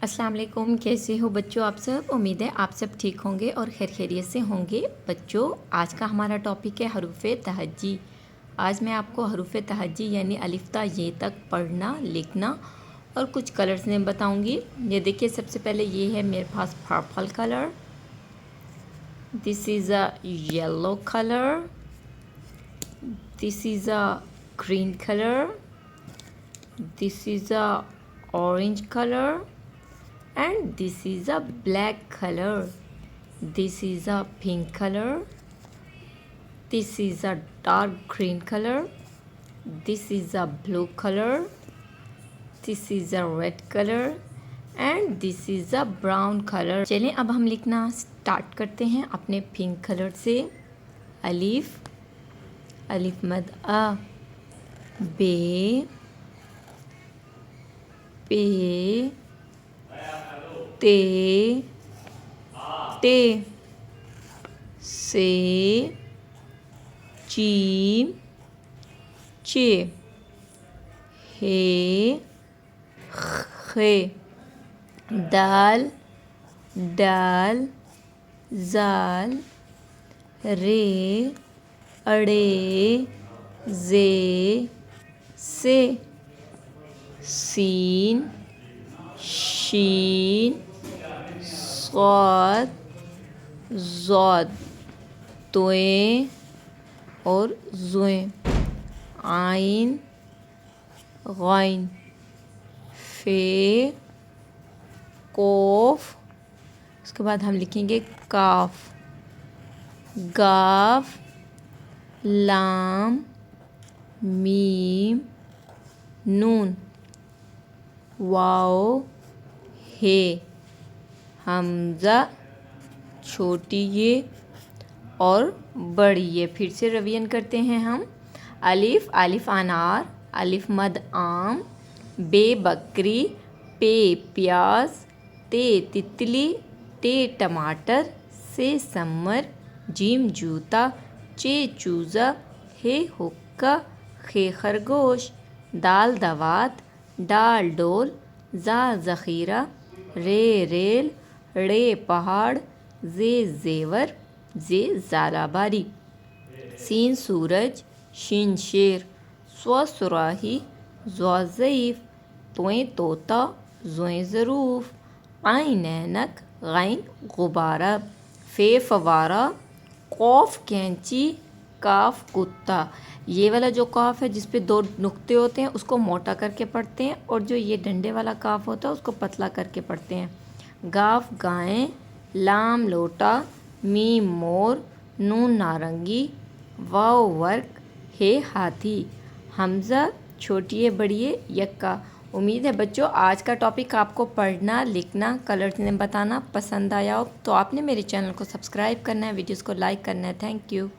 अस्सलाम वालेकुम। कैसे हो बच्चों आप सब? उम्मीद है आप सब ठीक होंगे और खैर खैरियत से होंगे। बच्चों आज का हमारा टॉपिक है हरूफ तहज्जी। आज मैं आपको हरूफ तहज्जी यानी अलिफ्ता ये तक पढ़ना लिखना और कुछ कलर्स नेम बताऊंगी। ये देखिए, सबसे पहले ये है मेरे पास purple colour, this is a yellow colour, this is a green colour, this is a orange colour, and this is a black color, this is a pink color, this is a dark green color, this is a blue color, this is a red color and this is a brown color। चलें अब हम लिखना start करते हैं अपने pink colour से। अलिफ, अलिफ मद अ, बे, पे, ते, टे, से, चीम, चे, हे, खे, दाल, डाल, जाल, रे, अड़े, जे, से, सीन, शीन, स्वाद, ज़ौद, तोएं और ज़ुएं, आइन, गैन, फे, कोफ, उसके बाद हम लिखेंगे काफ, गाफ, लाम, मीम, नून, वाओ, हे, हमज़ा, छोटी ये और बड़ी ये। फिर से रिवीजन करते हैं हम। अलिफ, अलिफ अनार, अलिफ मद आम, बे बकरी, पे प्याज, ते तितली, टे टमाटर, से समर, जीम जूता, चे चूज़ा, हे हुक्का, खे खरगोश, दाल दवात, डाल डोल, जा ज़ख़ीरा, रे रेल, रे पहाड़, जे जेवर, जे ज़ालाबारी, सीन सूरज, शीन शेर, स्व सुराही, ज़्वा ज़ईफ़, तोएं तोता, ज़ोएं ज़रूफ़, आइन ऐनक, गैन गुब्बारा, फे फवारा, कौफ कैंची, काफ कुत्ता। ये वाला जो काफ है जिस पे दो नुक्ते होते हैं उसको मोटा करके पढ़ते हैं और जो ये डंडे वाला काफ होता है उसको पतला करके पढ़ते हैं। गाफ गाय, लाम लोटा, मीम मोर, नून नारंगी, वाव वर्क, हे हाथी, हमज़ा छोटिए बड़िए यक्का। उम्मीद है बच्चों आज का टॉपिक आपको पढ़ना लिखना कलर्स नेम बताना पसंद आया हो तो आपने मेरे चैनल को सब्सक्राइब करना है, वीडियोस को लाइक करना है। Thank you.